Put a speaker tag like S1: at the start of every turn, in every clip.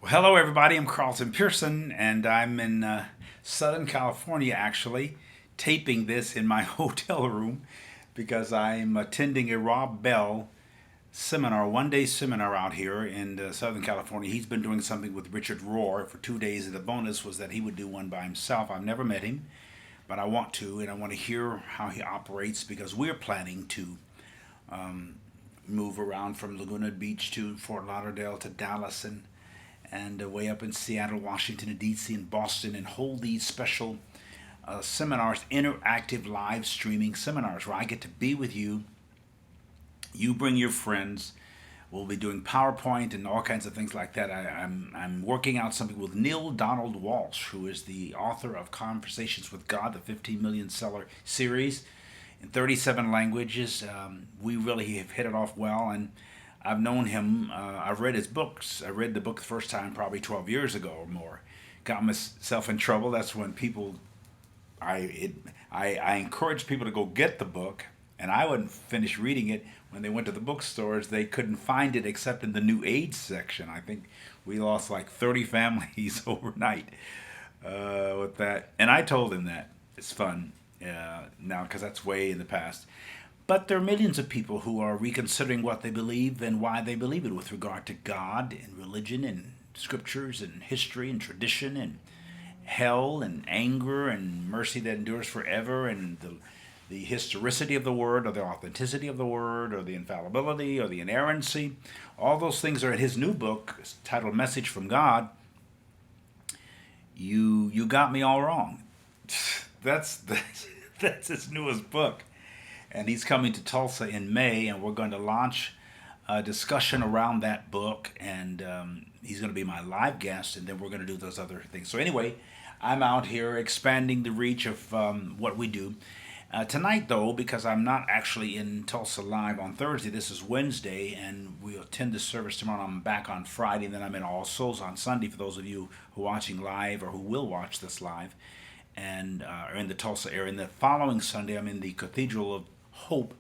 S1: Well, hello, everybody. I'm Carlton Pearson, and I'm in Southern California actually, taping this in my hotel room because I'm attending a Rob Bell seminar, 1 day seminar out here in Southern California. He's been doing something with Richard Rohr for 2 days, and the bonus was that he would do one by himself. I've never met him, but I want to, and I want to hear how he operates because we're planning to move around from Laguna Beach to Fort Lauderdale to Dallas and way up in Seattle, Washington, and D.C. and Boston, and hold these special seminars, interactive live streaming seminars, where I get to be with you. You bring your friends. We'll be doing PowerPoint and all kinds of things like that. I'm working out something with Neil Donald Walsh, who is the author of Conversations with God, the 15 million seller series in 37 languages. We really have hit it off well, and I've known him. I've read his books. I read the book the first time probably 12 years ago or more. Got myself in trouble. That's when people, I encouraged people to go get the book, and I wouldn't finish reading it. When they went to the bookstores, they couldn't find it except in the New Age section. I think we lost like 30 families overnight with that. And I told him that. It's fun now because that's way in the past. But there are millions of people who are reconsidering what they believe and why they believe it with regard to God and religion and scriptures and history and tradition and hell and anger and mercy that endures forever and the historicity of the word or the authenticity of the word or the infallibility or the inerrancy. All those things are in his new book titled Message from God. You got me all wrong. That's his newest book. And he's coming to Tulsa in May, and we're going to launch a discussion around that book, and he's going to be my live guest, and then we're going to do those other things. So anyway, I'm out here expanding the reach of what we do. Tonight, though, because I'm not actually in Tulsa live on Thursday, this is Wednesday, and we'll attend the service tomorrow. I'm back on Friday, and then I'm in All Souls on Sunday for those of you who are watching live or who will watch this live and are in the Tulsa area. And the following Sunday, I'm in the Cathedral of Hope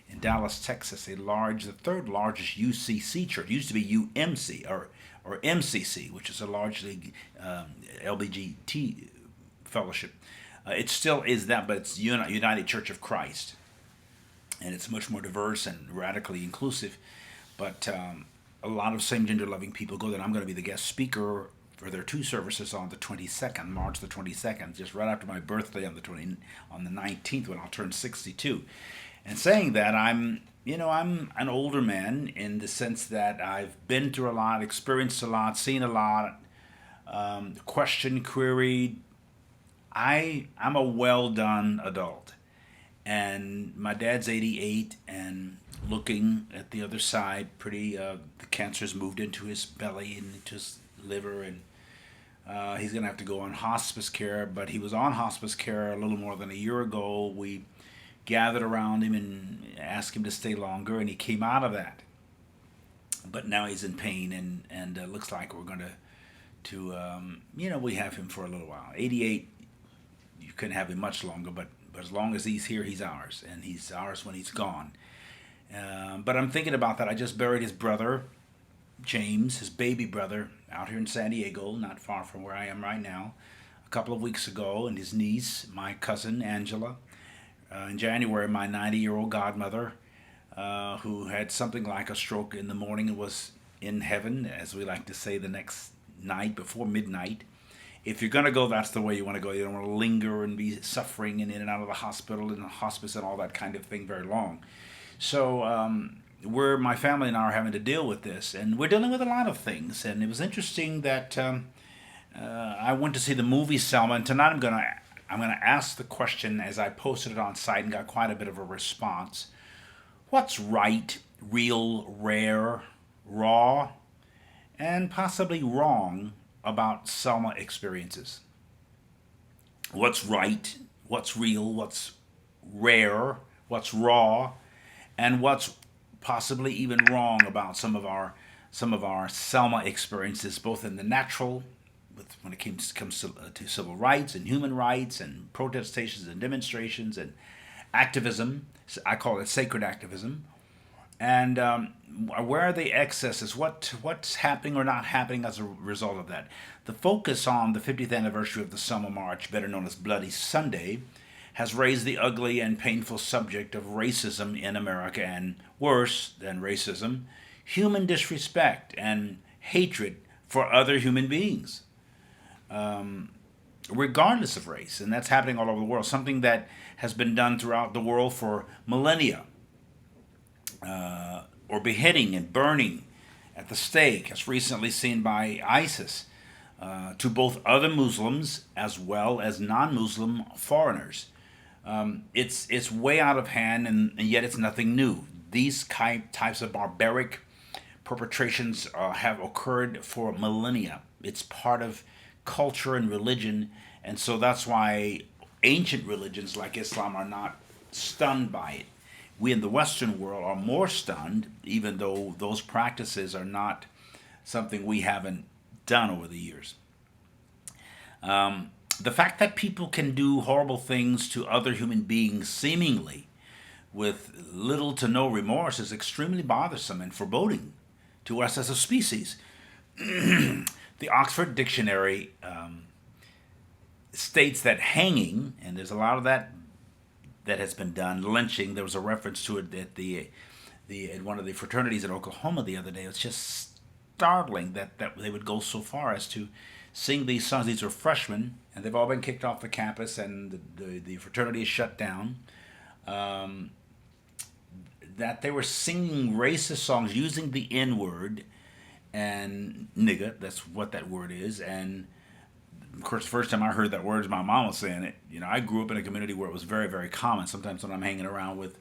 S1: in Dallas, Texas, the third largest UCC church. It used to be UMC or MCC, which is a largely LBGT fellowship. It still is that, but it's United Church of Christ, and it's much more diverse and radically inclusive. But a lot of same-gender loving people go there. I'm going to be the guest speaker for their two services on the 22nd, March the 22nd, just right after my birthday on the 19th when I'll turn 62. And saying that, I'm an older man in the sense that I've been through a lot, experienced a lot, seen a lot, questioned, queried. I'm a well done adult, and my dad's 88 and looking at the other side. The cancer's moved into his belly and into his liver, and he's gonna have to go on hospice care. But he was on hospice care a little more than a year ago. We gathered around him and asked him to stay longer, and he came out of that. But now he's in pain, and looks like we're going we have him for a little while. 88, you couldn't have him much longer, but as long as he's here, he's ours, and he's ours when he's gone. But I'm thinking about that. I just buried his brother, James, his baby brother, out here in San Diego, not far from where I am right now, a couple of weeks ago, and his niece, my cousin, Angela. In January, my 90-year-old godmother, who had something like a stroke in the morning and was in heaven, as we like to say, the next night before midnight. If you're going to go, that's the way you want to go. You don't want to linger and be suffering and in and out of the hospital and the hospice and all that kind of thing very long. So my family and I are having to deal with this, and we're dealing with a lot of things. And it was interesting that I went to see the movie Selma, and tonight I'm going to ask the question as I posted it on site and got quite a bit of a response. What's right, real, rare, raw, and possibly wrong about Selma experiences? What's right, what's real, what's rare, what's raw, and what's possibly even wrong about some of our Selma experiences, both in the natural when it comes to civil rights and human rights and protestations and demonstrations and activism. I call it sacred activism. And where are the excesses? What's happening or not happening as a result of that? The focus on the 50th anniversary of the Summer March, better known as Bloody Sunday, has raised the ugly and painful subject of racism in America, and worse than racism, human disrespect and hatred for other human beings, regardless of race. And that's happening all over the world, something that has been done throughout the world for millennia. Or beheading and burning at the stake, as recently seen by ISIS, to both other Muslims as well as non-Muslim foreigners. It's way out of hand, and yet it's nothing new. These types of barbaric perpetrations have occurred for millennia. It's part of culture and religion, and so that's why ancient religions like Islam are not stunned by it. We in the Western world are more stunned, even though those practices are not something we haven't done over the years. The fact that people can do horrible things to other human beings seemingly with little to no remorse is extremely bothersome and foreboding to us as a species. The Oxford Dictionary states that hanging, and there's a lot of that has been done, lynching. There was a reference to it at at one of the fraternities in Oklahoma the other day. It's just startling that they would go so far as to sing these songs. These are freshmen, and they've all been kicked off the campus, and the fraternity is shut down. That they were singing racist songs using the N-word and nigga. That's what that word is. And of course, the first time I heard that word, my mom was saying it. You know, I grew up in a community where it was very, very common. Sometimes when I'm hanging around with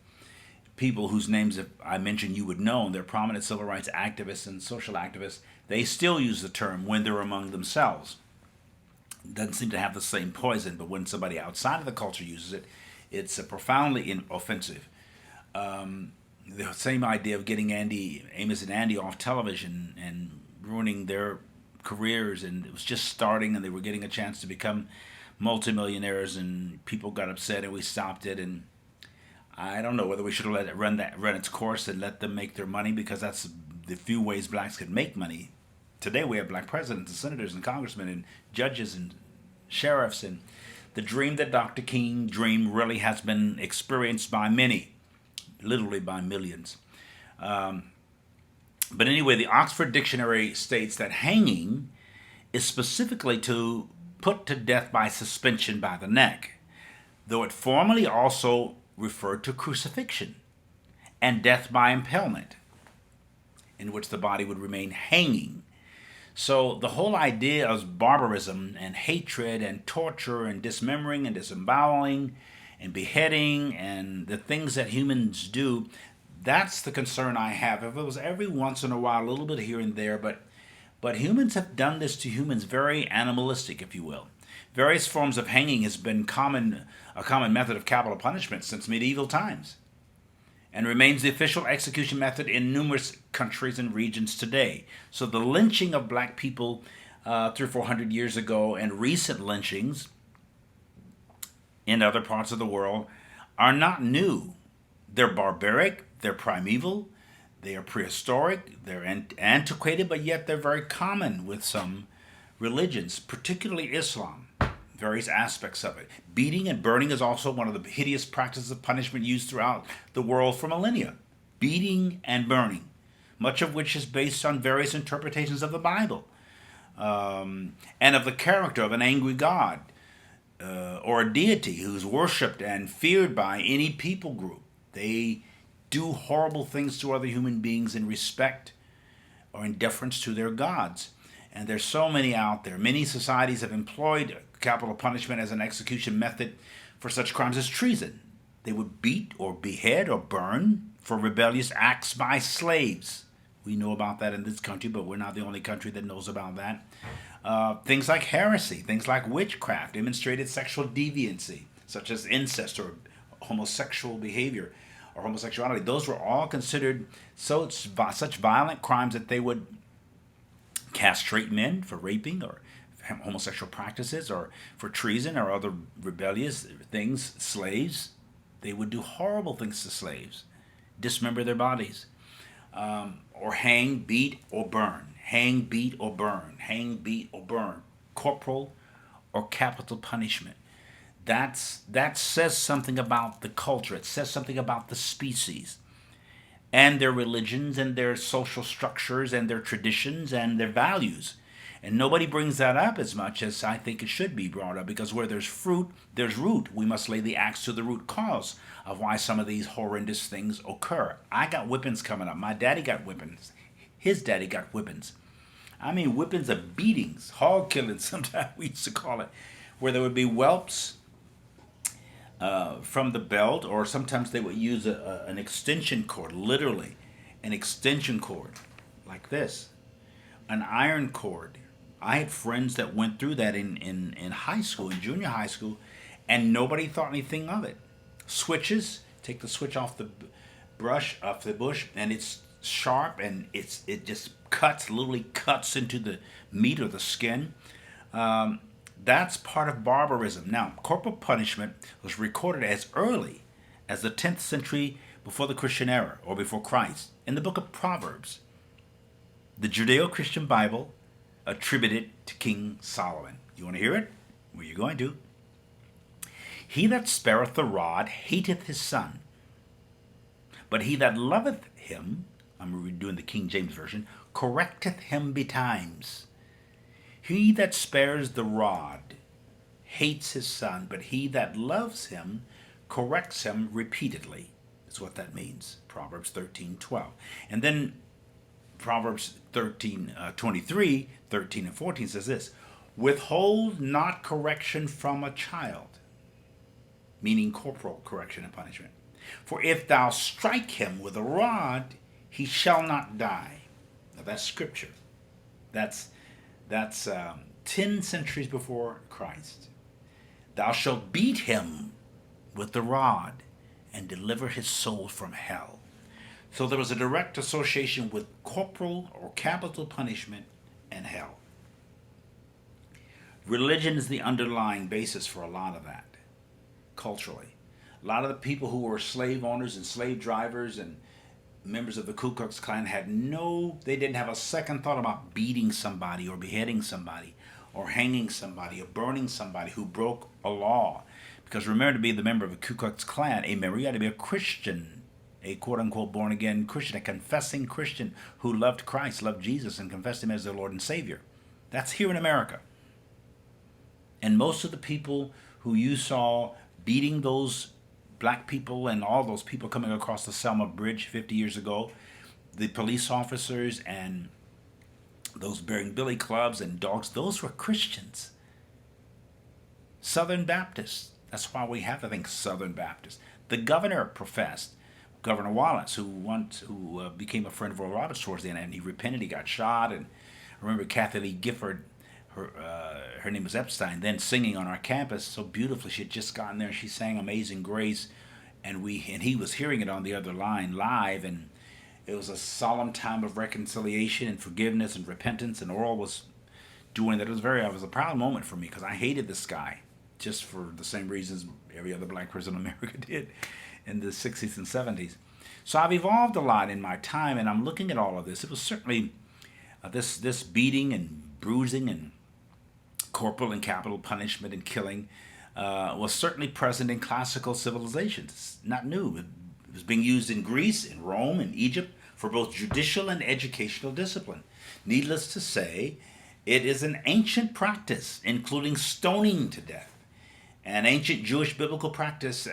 S1: people whose names, if I mentioned, you would know, and they're prominent civil rights activists and social activists, they still use the term when they're among themselves. It doesn't seem to have the same poison, but when somebody outside of the culture uses it, it's profoundly offensive. The same idea of getting Amos and Andy off television and ruining their careers, and it was just starting and they were getting a chance to become multimillionaires, and people got upset and we stopped it. And I don't know whether we should have let it run its course and let them make their money, because that's the few ways blacks can make money. Today we have black presidents and senators and congressmen and judges and sheriffs, and the dream that Dr. King dreamed really has been experienced by many, literally by millions. But anyway, the Oxford Dictionary states that hanging is specifically to put to death by suspension by the neck, though it formerly also referred to crucifixion and death by impalement, in which the body would remain hanging. So the whole idea of barbarism and hatred and torture and dismembering and disemboweling and beheading and the things that humans do, that's the concern I have. If it was every once in a while, a little bit here and there, but humans have done this to humans, very animalistic, if you will. Various forms of hanging has been a common method of capital punishment since medieval times, and remains the official execution method in numerous countries and regions today. So the lynching of black people 300 or 400 years ago, and recent lynchings in other parts of the world, are not new. They're barbaric, they're primeval, they are prehistoric, they're antiquated, but yet they're very common with some religions, particularly Islam, various aspects of it. Beating and burning is also one of the hideous practices of punishment used throughout the world for millennia. Beating and burning, much of which is based on various interpretations of the Bible, and of the character of an angry God, or a deity who's worshipped and feared by any people group. They do horrible things to other human beings in respect or in deference to their gods. And there's so many out there. Many societies have employed capital punishment as an execution method for such crimes as treason. They would beat or behead or burn for rebellious acts by slaves. We know about that in this country, but we're not the only country that knows about that. Things like heresy, things like witchcraft, demonstrated sexual deviancy, such as incest or homosexual behavior or homosexuality. Those were all considered such violent crimes that they would castrate men for raping or homosexual practices, or for treason or other rebellious things. Slaves, they would do horrible things to slaves, dismember their bodies. or hang, beat, or burn. Hang, beat, or burn. Hang, beat, or burn. Corporal or capital punishment. That says something about the culture. It says something about the species and their religions and their social structures and their traditions and their values. And nobody brings that up as much as I think it should be brought up, because where there's fruit, there's root. We must lay the axe to the root cause of why some of these horrendous things occur. I got whippings coming up. My daddy got whippings. His daddy got whippings. I mean, whippings of beatings, hog killing, sometimes we used to call it, where there would be whelps from the belt, or sometimes they would use an extension cord, literally an extension cord, like this, an iron cord. I had friends that went through that in high school, in junior high school, and nobody thought anything of it. Switches, take the switch off the bush, and it's sharp, and it just cuts, literally cuts into the meat or the skin. That's part of barbarism. Now, corporal punishment was recorded as early as the 10th century before the Christian era, or before Christ, in the book of Proverbs, the Judeo-Christian Bible, attributed to King Solomon. You want to hear it? Well, you're going to. He that spareth the rod hateth his son, but he that loveth him, I'm doing the King James Version, correcteth him betimes. He that spares the rod hates his son, but he that loves him corrects him repeatedly. That's what that means. Proverbs 13:12. And then Proverbs 13:23, 13 and 14 says this: withhold not correction from a child, meaning corporal correction and punishment. For if thou strike him with a rod, he shall not die. Now that's scripture. That's 10 centuries before Christ. Thou shalt beat him with the rod and deliver his soul from hell. So there was a direct association with corporal or capital punishment and hell. Religion is the underlying basis for a lot of that, culturally. A lot of the people who were slave owners and slave drivers and members of the Ku Klux Klan they didn't have a second thought about beating somebody or beheading somebody or hanging somebody or burning somebody who broke a law. Because remember, to be the member of the Ku Klux Klan, you had to be a Christian, a quote-unquote born-again Christian, a confessing Christian who loved Christ, loved Jesus, and confessed him as their Lord and Savior. That's here in America. And most of the people who you saw beating those black people and all those people coming across the Selma Bridge 50 years ago, the police officers and those bearing billy clubs and dogs, those were Christians. Southern Baptists. That's why we have to think Southern Baptists. The governor professed, Governor Wallace, who became a friend of Oral Roberts towards the end, and he repented, he got shot. And I remember Kathy Lee Gifford, her name was Epstein, then singing on our campus so beautifully. She had just gotten there, and she sang Amazing Grace, and he was hearing it on the other line live, and it was a solemn time of reconciliation and forgiveness and repentance, and Oral was doing that. It was a proud moment for me, because I hated this guy just for the same reasons every other black person in America did in the 60s and 70s. So I've evolved a lot in my time, and I'm looking at all of this. It was certainly this beating and bruising and corporal and capital punishment and killing was certainly present in classical civilizations. It's not new. It was being used in Greece, in Rome, in Egypt for both judicial and educational discipline. Needless to say, it is an ancient practice, including stoning to death, an ancient Jewish biblical practice,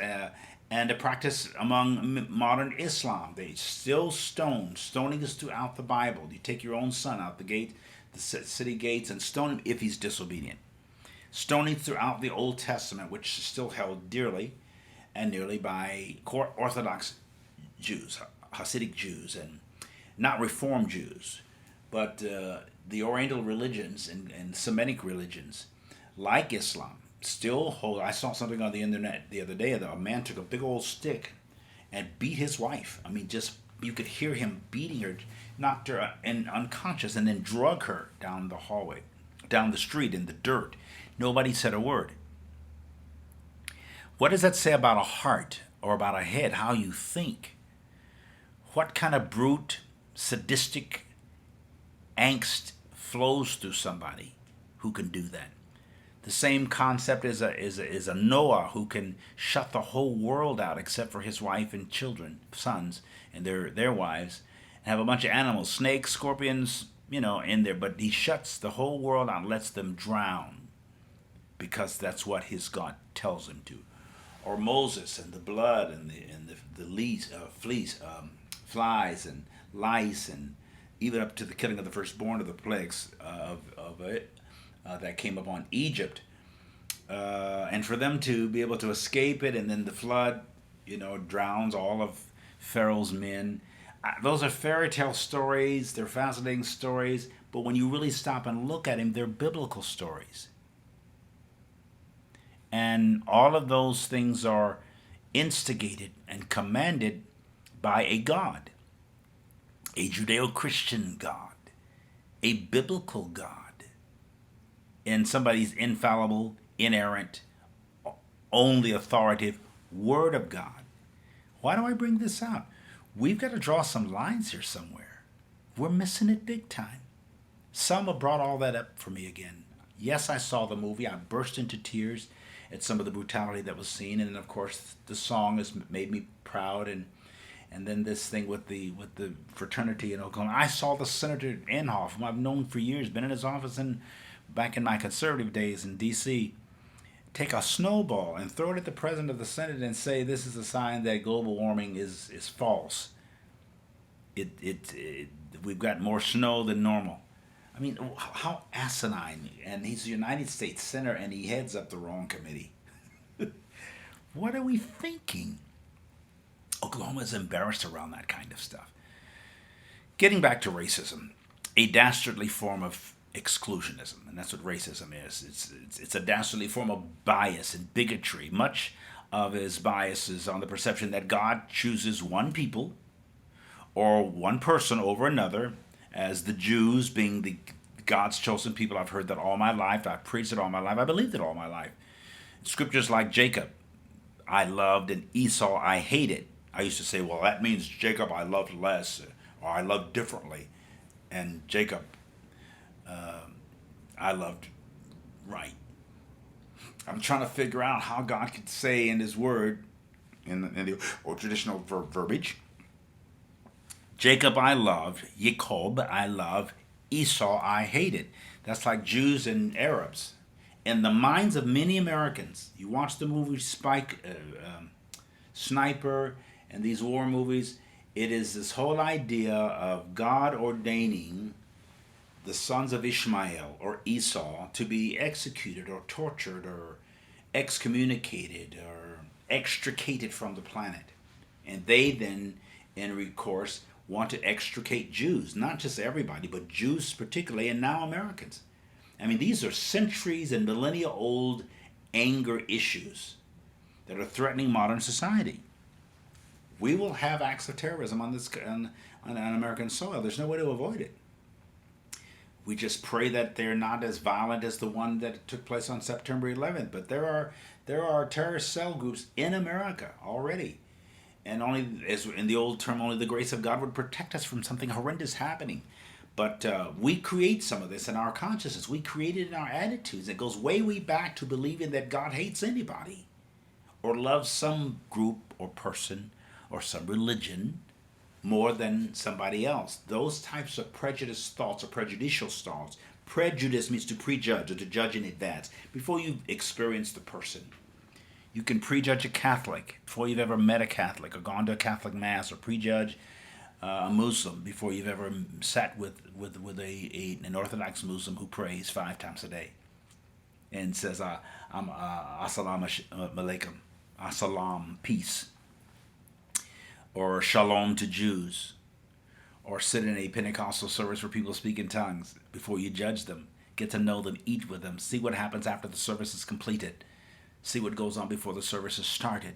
S1: and a practice among modern Islam. They still stone. Stoning is throughout the Bible. You take your own son out the gate, the city gates, and stone him if he's disobedient. Stoning throughout the Old Testament, which is still held dearly and nearly by Orthodox Jews, Hasidic Jews, and not Reformed Jews, but the Oriental religions and Semitic religions, like Islam, still hold. I saw something on the internet the other day that a man took a big old stick and beat his wife. I mean, just you could hear him beating her, knocked her unconscious, and then drug her down the hallway, down the street in the dirt. Nobody said a word. What does that say about a heart or about a head, how you think? What kind of brute sadistic angst flows through somebody who can do that. The same concept is a Noah who can shut the whole world out except for his wife and children, sons, and their wives, and have a bunch of animals, snakes, scorpions, in there. But he shuts the whole world out and lets them drown because that's what his God tells him to. Or Moses and the blood and flies and lice, and even up to the killing of the firstborn of the plagues of it. That came upon Egypt, and for them to be able to escape it, and then the flood, drowns all of Pharaoh's men. Those are fairy tale stories. They're fascinating stories, but when you really stop and look at them, they're biblical stories. And all of those things are instigated and commanded by a God, a Judeo-Christian God, a biblical God, in somebody's infallible, inerrant, only authoritative Word of God. Why do I bring this up? We've got to draw some lines here somewhere. We're missing it big time. Selma brought all that up for me again. Yes, I saw the movie. I burst into tears at some of the brutality that was seen, and then of course the song has made me proud, and then this thing with the fraternity in Oklahoma. I saw the Senator Inhofe, whom I've known for years, been in his office back in my conservative days in D.C., take a snowball and throw it at the president of the Senate and say this is a sign that global warming is false. We've got more snow than normal. I mean, how asinine. And he's a United States Senator and he heads up the wrong committee. What are we thinking? Oklahoma is embarrassed around that kind of stuff. Getting back to racism, a dastardly form of exclusionism, and that's what racism is. It's a dastardly form of bias and bigotry. Much of his bias is on the perception that God chooses one people or one person over another, as the Jews being the God's chosen people. I've heard that all my life. I've preached it all my life. I believed it all my life. Scriptures like Jacob I loved and Esau I hated. I used to say, well, that means Jacob I loved less, or I loved differently, and Jacob I loved right. I'm trying to figure out how God could say in His Word, in the old traditional verbiage, Jacob I loved, Jacob I loved, Esau I hated. That's like Jews and Arabs. In the minds of many Americans, you watch the movie Sniper and these war movies, it is this whole idea of God ordaining the sons of Ishmael or Esau to be executed or tortured or excommunicated or extricated from the planet. And they then, in recourse, want to extricate Jews, not just everybody, but Jews particularly, and now Americans. I mean, these are centuries and millennia old anger issues that are threatening modern society. We will have acts of terrorism on American soil. There's no way to avoid it. We just pray that they're not as violent as the one that took place on September 11th. But there are terrorist cell groups in America already. And only, as in the old term, only the grace of God would protect us from something horrendous happening. But we create some of this in our consciousness. We create it in our attitudes. It goes way, way back to believing that God hates anybody or loves some group or person or some religion more than somebody else. Those types of prejudiced thoughts or prejudicial thoughts. Prejudice means to prejudge or to judge in advance before you experience the person. You can prejudge a Catholic before you've ever met a Catholic or gone to a Catholic Mass, or prejudge a Muslim before you've ever sat with an Orthodox Muslim who prays 5 times a day and says, Assalamu alaikum, Assalam, peace, or Shalom to Jews, or sit in a Pentecostal service where people speak in tongues before you judge them. Get to know them, eat with them, see what happens after the service is completed, see what goes on before the service is started.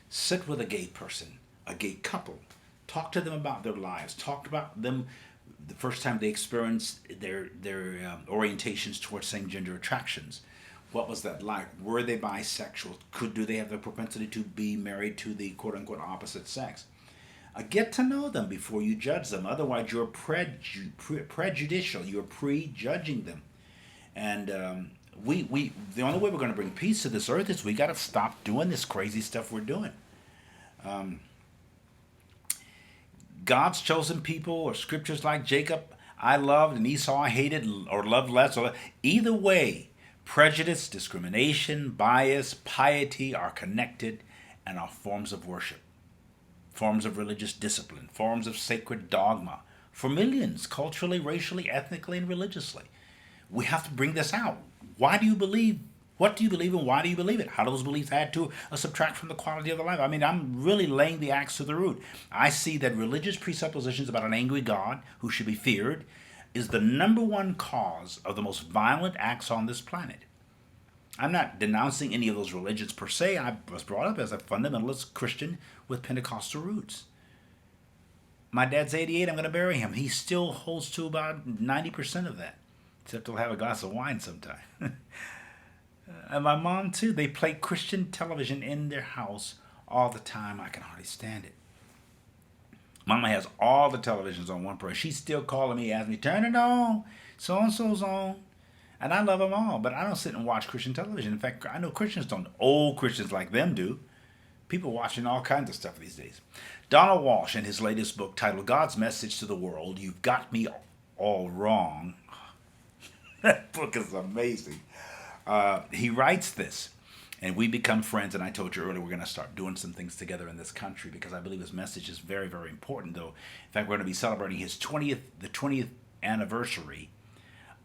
S1: Sit with a gay person, a gay couple. Talk to them about their lives. Talk about them the first time they experienced their orientations towards same-gender attractions. What was that like? Were they bisexual? Do they have the propensity to be married to the quote-unquote opposite sex? Get to know them before you judge them. Otherwise, you're prejudicial. You're prejudging them. And the only way we're going to bring peace to this earth is we got to stop doing this crazy stuff we're doing. God's chosen people, or scriptures like Jacob I loved and Esau I hated or loved less. Either way, prejudice, discrimination, bias, piety are connected and are forms of worship, forms of religious discipline, forms of sacred dogma for millions, culturally, racially, ethnically, and religiously. We have to bring this out. Why do you believe? What do you believe and why do you believe it? How do those beliefs add to or subtract from the quality of the life? I mean, I'm really laying the axe to the root. I see that religious presuppositions about an angry God who should be feared is the number one cause of the most violent acts on this planet. I'm not denouncing any of those religions per se. I was brought up as a fundamentalist Christian with Pentecostal roots. My dad's 88. I'm going to bury him. He still holds to about 90% of that, except he'll have a glass of wine sometime. And my mom, too. They play Christian television in their house all the time. I can hardly stand it. Mama has all the televisions on one person. She's still calling me, asking me, turn it on. So-and-so's on. And I love them all, but I don't sit and watch Christian television. In fact, I know Christians don't. Old Christians like them do. People watching all kinds of stuff these days. Donald Walsh, in his latest book titled God's Message to the World, You've Got Me All Wrong. That book is amazing. He writes this, and we become friends, and I told you earlier we're going to start doing some things together in this country because I believe his message is very, very important, though. In fact, we're going to be celebrating the 20th anniversary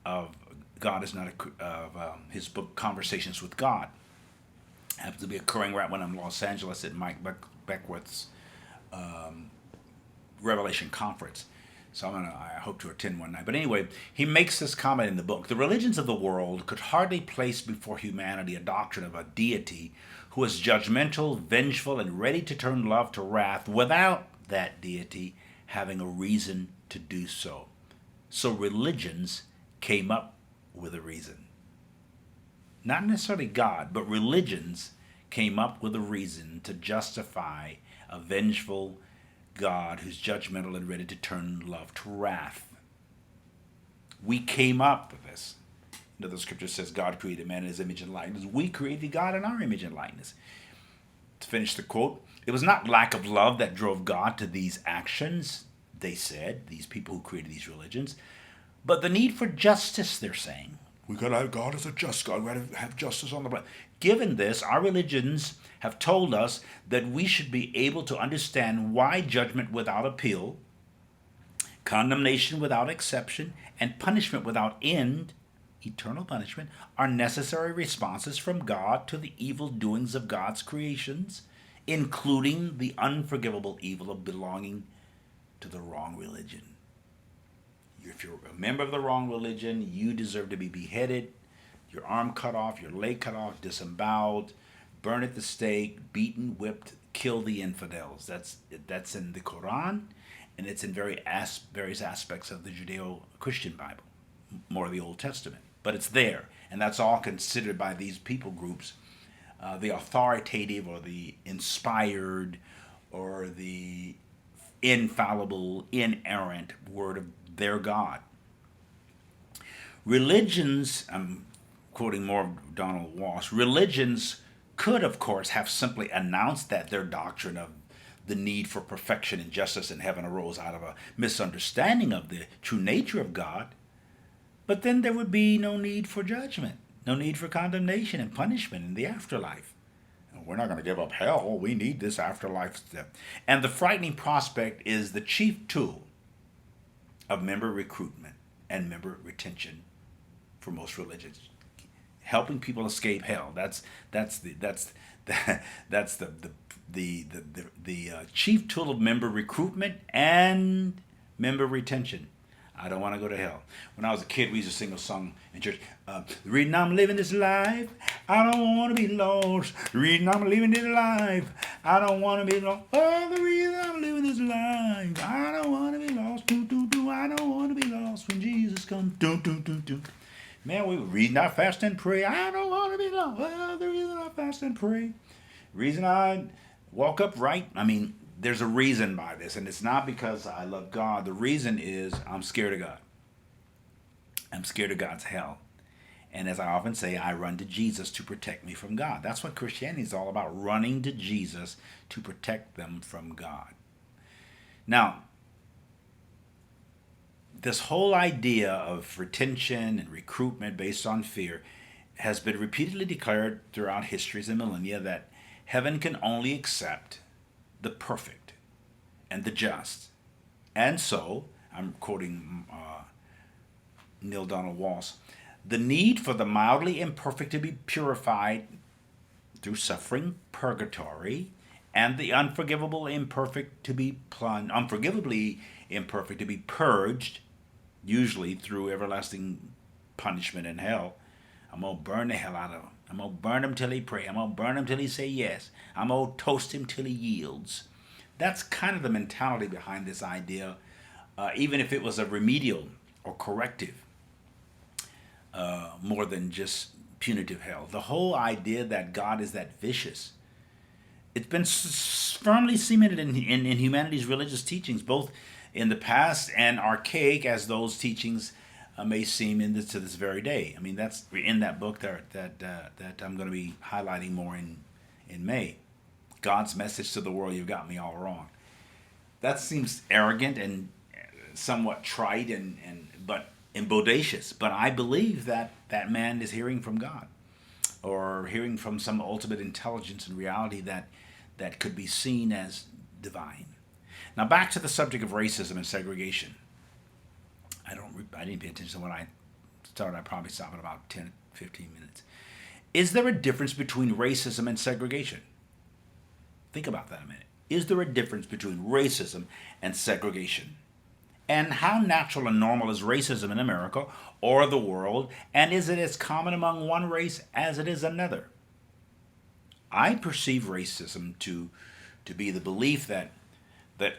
S1: of God is Not his book, Conversations with God. Happens to be occurring right when I'm in Los Angeles at Mike Beckwith's Revelation Conference. So I hope to attend one night. But anyway, he makes this comment in the book. The religions of the world could hardly place before humanity a doctrine of a deity who is judgmental, vengeful, and ready to turn love to wrath without that deity having a reason to do so. So religions came up with a reason. Not necessarily God, but religions came up with a reason to justify a vengeful God who's judgmental and ready to turn love to wrath. We came up with this. The scripture says God created man in his image and likeness. We created God in our image and likeness. To finish the quote, it was not lack of love that drove God to these actions, they said, these people who created these religions, but the need for justice, they're saying. We got to have God as a just God. We got to have justice on the planet. Given this, our religions have told us that we should be able to understand why judgment without appeal, condemnation without exception, and punishment without end, eternal punishment, are necessary responses from God to the evil doings of God's creations, including the unforgivable evil of belonging to the wrong religion. If you're a member of the wrong religion, you deserve to be beheaded, your arm cut off, your leg cut off, disemboweled, burned at the stake, beaten, whipped, kill the infidels. That's in the Quran, and it's in various aspects of the Judeo-Christian Bible, more of the Old Testament. But it's there, and that's all considered by these people groups the authoritative or the inspired or the infallible, inerrant word of their God. Religions, I'm quoting more of Donald Walsh, religions could, of course, have simply announced that their doctrine of the need for perfection and justice in heaven arose out of a misunderstanding of the true nature of God, but then there would be no need for judgment, no need for condemnation and punishment in the afterlife. We're not going to give up hell. We need this afterlife step. And the frightening prospect is the chief tool of member recruitment and member retention for most religions, helping people escape hell. That's the chief tool of member recruitment and member retention. I don't want to go to hell. When I was a kid, we used to sing a song in church. The reason I'm living this life, I don't want to be lost. The reason I'm living this life, I don't want to be lost. Oh, the reason I'm living this life, I don't want to be lost. Do, do, do. I don't want to be lost when Jesus comes. Do, do, do, do. Man, we were reading, I fast and pray. I don't want to be lost. Oh, the reason I fast and pray. The reason I walk upright. I mean, there's a reason by this, and it's not because I love God. The reason is I'm scared of God. I'm scared of God's hell. And as I often say, I run to Jesus to protect me from God. That's what Christianity is all about, running to Jesus to protect them from God. Now, this whole idea of retention and recruitment based on fear has been repeatedly declared throughout histories and millennia that heaven can only accept the perfect and the just. And so, I'm quoting Neil Donald Walsh, the need for the mildly imperfect to be purified through suffering purgatory, and the unforgivably imperfect to be unforgivably imperfect to be purged, usually through everlasting punishment in hell. I'm gonna burn the hell out of him. I'm gonna burn him till he pray. I'm gonna burn him till he say yes. I'm gonna toast him till he yields. That's kind of the mentality behind this idea, even if it was a remedial or corrective, more than just punitive hell. The whole idea that God is that vicious, it's been firmly cemented in humanity's religious teachings, both in the past and archaic as those teachings may seem to this very day. I mean, that's in that book that I'm going to be highlighting more in May. God's message to the world: you've got me all wrong. That seems arrogant and somewhat trite and bodacious, but I believe that that man is hearing from God, or hearing from some ultimate intelligence and reality that could be seen as divine. Now, back to the subject of racism and segregation. I didn't pay attention when I started. I probably stopped in about 10, 15 minutes. Is there a difference between racism and segregation? Think about that a minute. Is there a difference between racism and segregation? And how natural and normal is racism in America or the world? And is it as common among one race as it is another? I perceive racism to be the belief that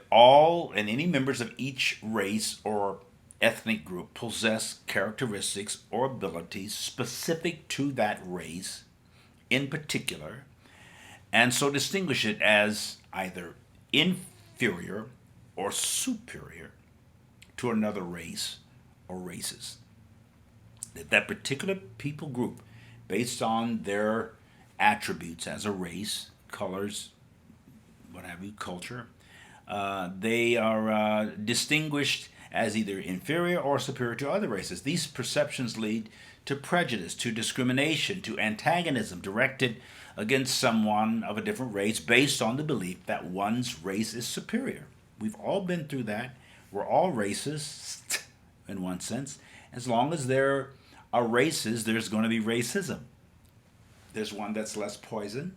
S1: all and any members of each race or ethnic group possess characteristics or abilities specific to that race in particular, and so distinguish it as either inferior or superior to another race or races. That particular people group, based on their attributes as a race, colors, what have you, culture, they are distinguished as either inferior or superior to other races. These perceptions lead to prejudice, to discrimination, to antagonism directed against someone of a different race based on the belief that one's race is superior. We've all been through that. We're all racist in one sense. As long as there are races, there's going to be racism. There's one that's less poison.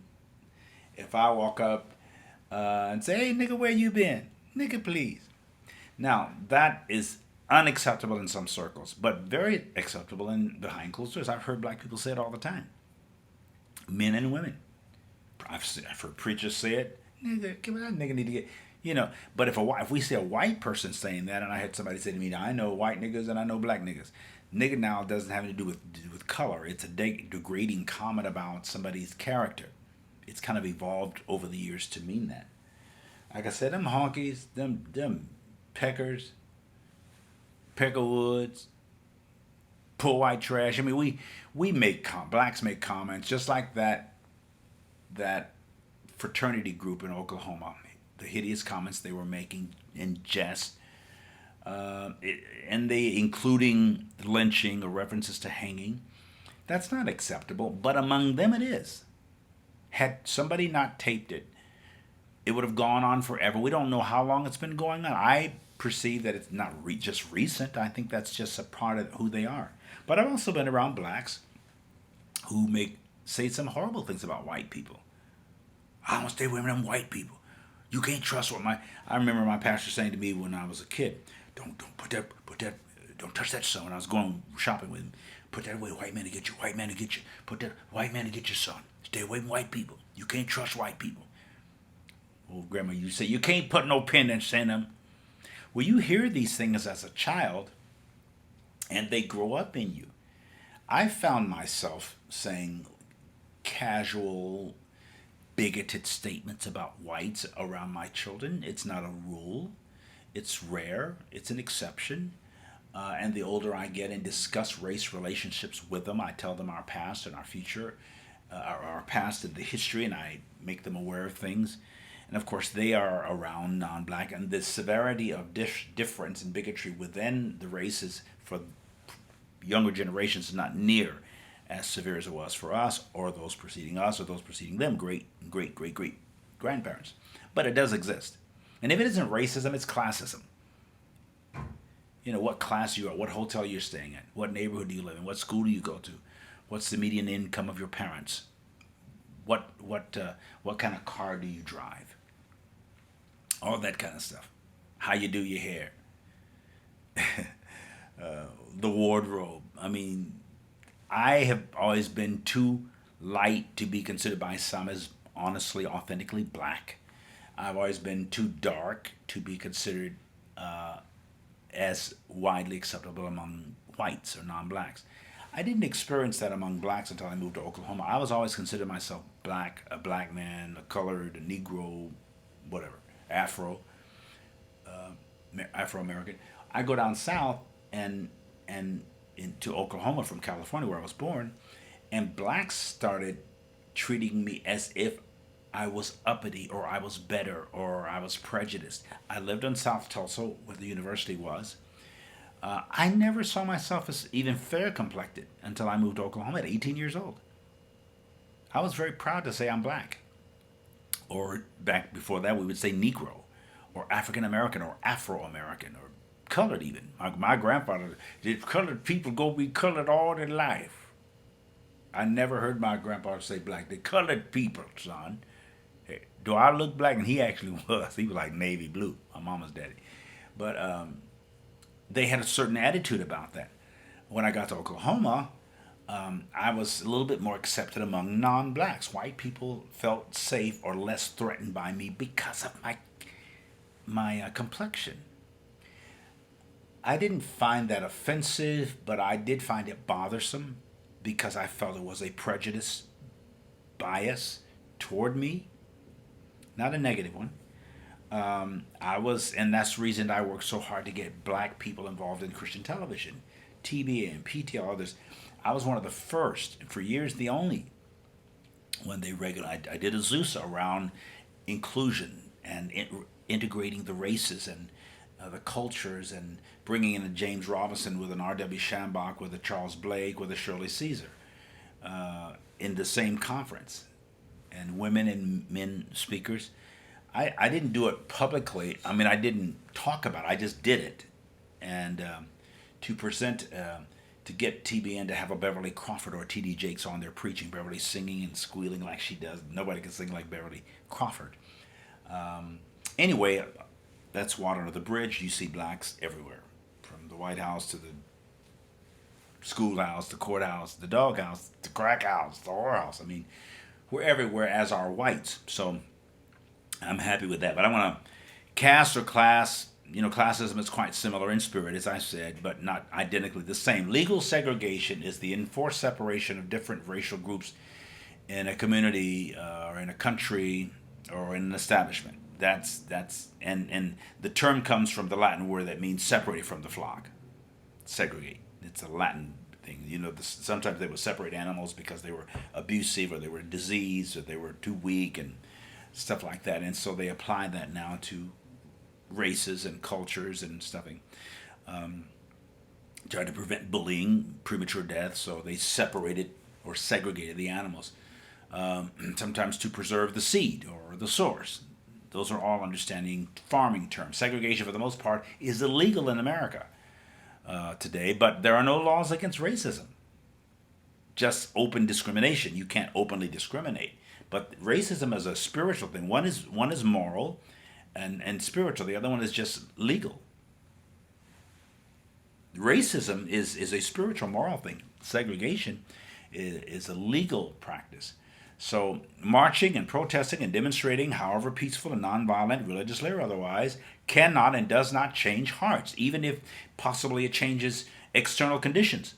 S1: If I walk up and say, hey, nigga, where you been? Nigga, please. Now, that is unacceptable in some circles, but very acceptable in behind closed doors. I've heard black people say it all the time. Men and women. I've heard preachers say it. Nigga, that nigga need to get... but if we see a white person saying that, and I had somebody say to me, I know white niggas and I know black niggas. Nigga now doesn't have to do with color. It's a degrading comment about somebody's character. It's kind of evolved over the years to mean that. Like I said, them honkies, them peckers, peckerwoods, poor white trash. I mean, blacks make comments just like that fraternity group in Oklahoma. The hideous comments they were making in jest, and they including lynching or references to hanging. That's not acceptable, but among them it is. Had somebody not taped it, it would have gone on forever. We don't know how long it's been going on. I perceive that it's not just recent. I think that's just a part of who they are. But I've also been around blacks who say some horrible things about white people. I don't stay with them white people. You can't trust what I remember my pastor saying to me when I was a kid, don't touch that son. When I was going shopping with him, put that away. White man to get you. White man to get you. Put that white man to get your son. Stay away from white people. You can't trust white people. Oh, Grandma, you say you can't put no penance in them. Well, you hear these things as a child, and they grow up in you. I found myself saying casual, bigoted statements about whites around my children. It's not a rule. It's rare. It's an exception. And the older I get and discuss race relationships with them, I tell them our past and our future, our past and the history, and I make them aware of things. And of course, they are around non-black, and the severity of difference and bigotry within the races for younger generations is not near as severe as it was for us, or those preceding us, or those preceding them, great grandparents. But it does exist. And if it isn't racism, it's classism. You know, what class you are, what hotel you're staying at, what neighborhood do you live in, what school do you go to, what's the median income of your parents, what kind of car do you drive, all that kind of stuff, how you do your hair, the wardrobe. I mean, I have always been too light to be considered by some as honestly, authentically black. I've always been too dark to be considered as widely acceptable among whites or non-blacks. I didn't experience that among blacks until I moved to Oklahoma. I was always considered myself black, a black man, a colored, a Negro, whatever, Afro-American. I go down south and into Oklahoma from California, where I was born, and blacks started treating me as if I was uppity, or I was better, or I was prejudiced. I lived in South Tulsa, where the university was. I never saw myself as even fair-complected until I moved to Oklahoma at 18 years old. I was very proud to say I'm black. Or back before that, we would say Negro, or African-American, or Afro-American, or colored even. My grandfather, did colored people go be colored all their life? I never heard my grandfather say black. The colored people, son. Hey, do I look black? And he actually was. He was like navy blue, my mama's daddy. But they had a certain attitude about that. When I got to Oklahoma, I was a little bit more accepted among non-blacks. White people felt safe or less threatened by me because of my complexion. I didn't find that offensive, but I did find it bothersome because I felt it was a prejudice, bias toward me, not a negative one. And that's the reason I worked so hard to get black people involved in Christian television, TBA and PTL, others. I was one of the first, and for years the only, when they I did a Zeus around inclusion and integrating the races and the cultures, and bringing in a James Robinson with an R.W. Shambach, with a Charles Blake, with a Shirley Caesar in the same conference, and women and men speakers. I didn't do it publicly. I mean, I didn't talk about it. I just did it. And to present, to get TBN to have a Beverly Crawford or a T.D. Jakes on there preaching, Beverly singing and squealing like she does. Nobody can sing like Beverly Crawford. Anyway, that's water under the bridge. You see blacks everywhere, from the White House to the schoolhouse, the courthouse, the doghouse, the crack house, the whorehouse. I mean, we're everywhere, as are whites. So I'm happy with that. But I want to caste or class. You know, classism is quite similar in spirit, as I said, but not identically the same. Legal segregation is the enforced separation of different racial groups in a community or in a country or in an establishment. And the term comes from the Latin word that means separated from the flock. Segregate. It's a Latin thing. You know, sometimes they would separate animals because they were abusive, or they were diseased, or they were too weak, and stuff like that. And so they apply that now to races and cultures and stuffing. Tried to prevent bullying, premature death, so they separated or segregated the animals. Sometimes to preserve the seed or the source. Those are all understanding farming terms. Segregation, for the most part, is illegal in America today, but there are no laws against racism. Just open discrimination. You can't openly discriminate. But racism is a spiritual thing. One is moral and spiritual. The other one is just legal. Racism is a spiritual, moral thing. Segregation is a legal practice. So marching and protesting and demonstrating, however peaceful and nonviolent, religiously or otherwise, cannot and does not change hearts, even if possibly it changes external conditions.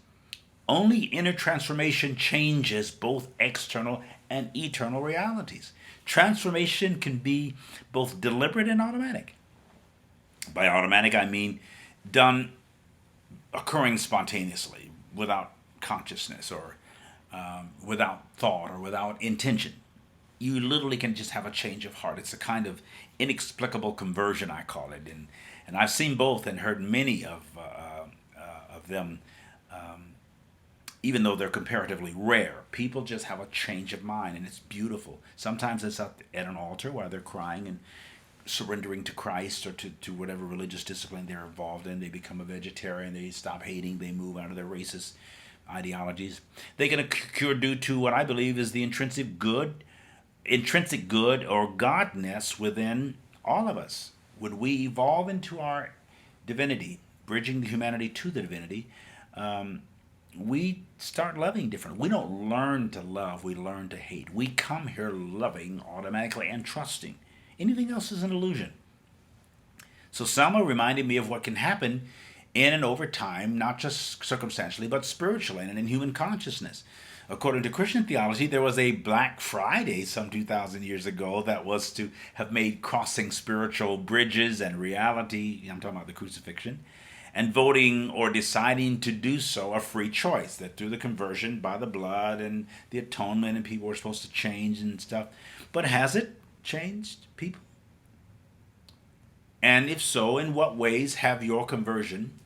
S1: Only inner transformation changes both external and eternal realities. Transformation can be both deliberate and automatic. By automatic, I mean done occurring spontaneously without consciousness or without thought or without intention. You literally can just have a change of heart. It's a kind of inexplicable conversion, I call it. And I've seen both and heard many of them, even though they're comparatively rare. People just have a change of mind, and it's beautiful. Sometimes it's at an altar while they're crying and surrendering to Christ or to whatever religious discipline they're involved in. They become a vegetarian, they stop hating, they move out of their racist ideologies. They get a cure due to what I believe is the intrinsic good or godness within all of us. When we evolve into our divinity, bridging the humanity to the divinity, we start loving different. We don't learn to love, we learn to hate. We come here loving automatically and trusting. Anything else is an illusion. So Selma reminded me of what can happen in and over time, not just circumstantially, but spiritually and in human consciousness. According to Christian theology, there was a Black Friday some 2,000 years ago that was to have made crossing spiritual bridges and reality, I'm talking about the crucifixion, and voting or deciding to do so a free choice, that through the conversion by the blood and the atonement and people were supposed to change and stuff. But has it changed people? And if so, in what ways have your conversion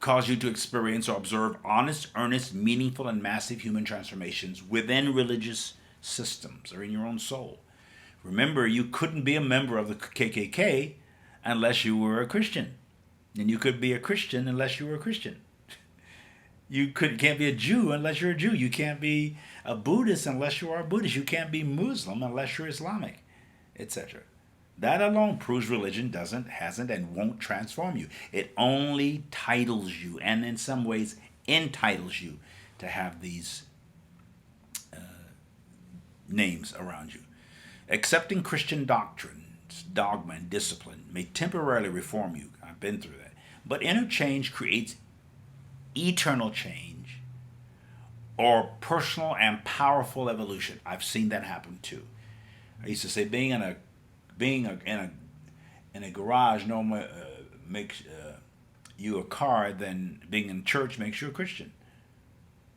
S1: caused you to experience or observe honest, earnest, meaningful, and massive human transformations within religious systems or in your own soul? Remember, you couldn't be a member of the KKK unless you were a Christian. And you could be a Christian unless you were a Christian. Can't be a Jew unless you're a Jew. You can't be a Buddhist unless you are a Buddhist. You can't be Muslim unless you're Islamic, etc. That alone proves religion hasn't, and won't transform you. It only titles you, and in some ways entitles you to have these names around you. Accepting Christian doctrines, dogma, and discipline may temporarily reform you. I've been through that. But inner change creates eternal change or personal and powerful evolution. I've seen that happen too. I used to say being in a garage normally makes you a car, then being in church makes you a Christian.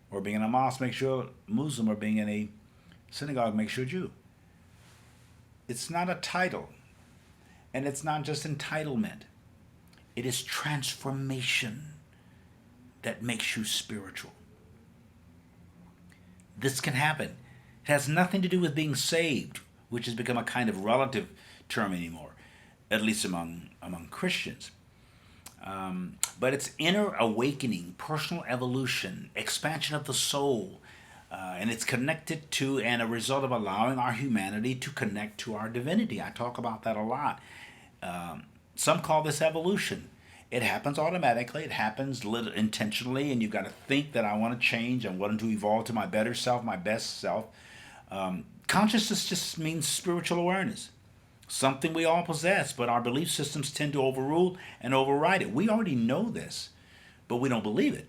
S1: Or being in a mosque makes you a Muslim, or being in a synagogue makes you a Jew. It's not a title, and it's not just entitlement. It is transformation that makes you spiritual. This can happen. It has nothing to do with being saved, which has become a kind of relative term anymore, at least among Christians. But it's inner awakening, personal evolution, expansion of the soul, and it's connected to and a result of allowing our humanity to connect to our divinity. I talk about that a lot. Some call this evolution. It happens automatically. It happens intentionally, and you've got to think that I want to change. I want to evolve to my better self, my best self. Consciousness just means spiritual awareness, something we all possess, but our belief systems tend to overrule and override it. We already know this, but we don't believe it.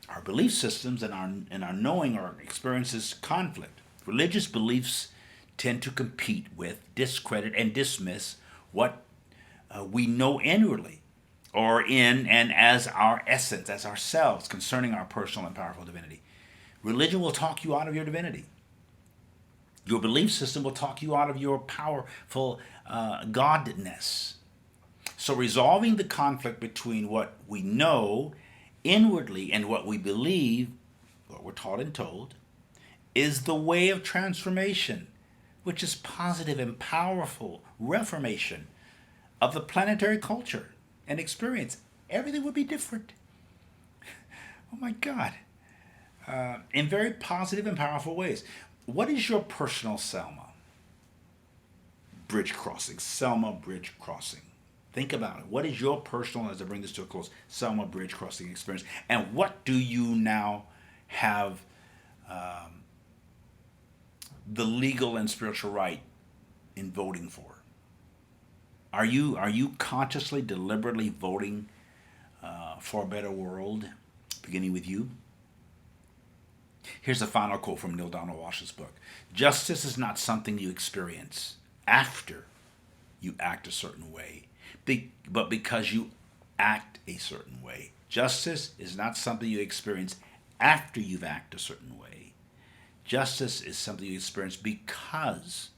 S1: Our belief systems and our knowing or experiences conflict. Religious beliefs tend to compete with, discredit, and dismiss what we know inwardly or in and as our essence, as ourselves, concerning our personal and powerful divinity. Religion will talk you out of your divinity. Your belief system will talk you out of your powerful godness. So resolving the conflict between what we know inwardly and what we believe, what we're taught and told, is the way of transformation, which is positive and powerful reformation of the planetary culture and experience. Everything would be different. Oh my God. In very positive and powerful ways. What is your personal Selma bridge crossing? Selma bridge crossing. Think about it. What is your personal, as I bring this to a close, Selma bridge crossing experience? And what do you now have the legal and spiritual right in voting for? Are you consciously, deliberately voting for a better world? beginning with you. Here's a final quote from Neil Donald Walsh's book. Justice is not something you experience after you act a certain way, but because you act a certain way. Justice is not something you experience after you've acted a certain way. Justice is something you experience because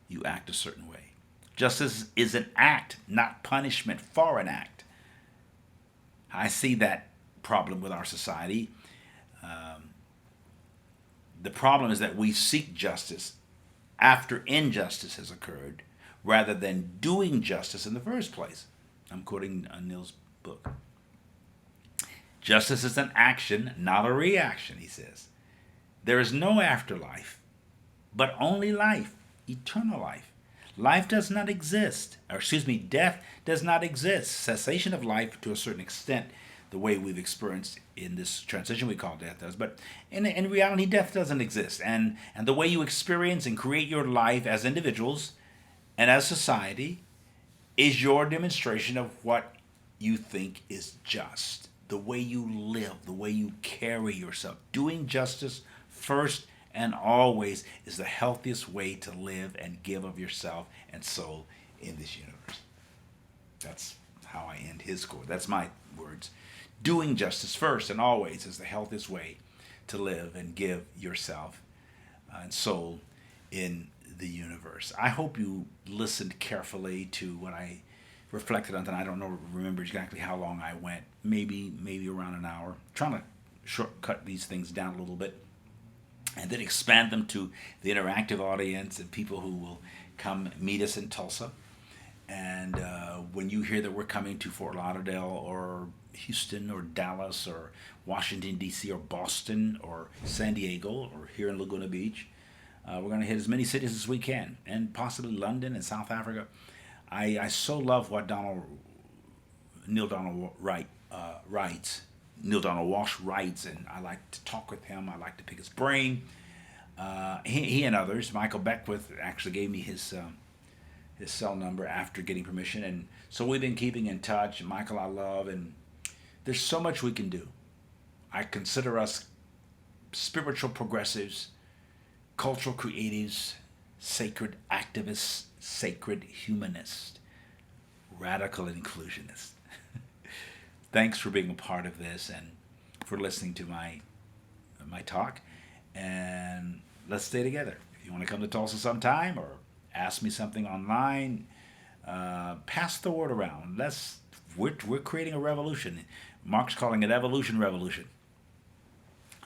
S1: you act a certain way. Justice is an act, not punishment for an act. I see that problem with our society. The problem is that we seek justice after injustice has occurred rather than doing justice in the first place. I'm quoting Neil's book. Justice is an action, not a reaction, he says. There is no afterlife, but only life, eternal life. Life does not exist, death does not exist. Cessation of life to a certain extent, the way we've experienced in this transition we call death does. But in reality, death doesn't exist. And the way you experience and create your life as individuals and as society is your demonstration of what you think is just. The way you live, the way you carry yourself. Doing justice first and always is the healthiest way to live and give of yourself and soul in this universe. That's how I end his quote. That's my words. Doing justice first and always is the healthiest way to live and give yourself and soul in the universe. I hope you listened carefully to what I reflected on tonight. I don't remember exactly how long I went. Maybe around an hour. I'm trying to shortcut these things down a little bit and then expand them to the interactive audience and people who will come meet us in Tulsa. And when you hear that we're coming to Fort Lauderdale or Houston or Dallas or Washington, D.C. or Boston or San Diego or here in Laguna Beach, we're going to hit as many cities as we can, and possibly London and South Africa. I so love what Neil Donald writes. Neil Donald Walsh writes, and I like to talk with him. I like to pick his brain. He and others. Michael Beckwith actually gave me his cell number after getting permission, and so we've been keeping in touch. Michael I love, and there's so much we can do. I consider us spiritual progressives, cultural creatives, sacred activists, sacred humanists, radical inclusionists. Thanks for being a part of this and for listening to my talk. And let's stay together. If you want to come to Tulsa sometime or ask me something online, pass the word around. We're creating a revolution. Mark's calling it evolution revolution.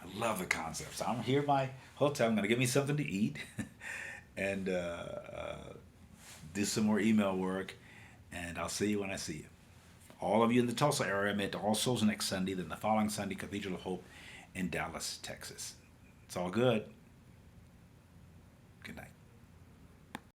S1: I love the concept. So I'm here at my hotel. I'm going to get me something to eat and do some more email work. And I'll see you when I see you. All of you in the Tulsa area meet All Souls next Sunday, then the following Sunday, Cathedral of Hope in Dallas, Texas. It's all good.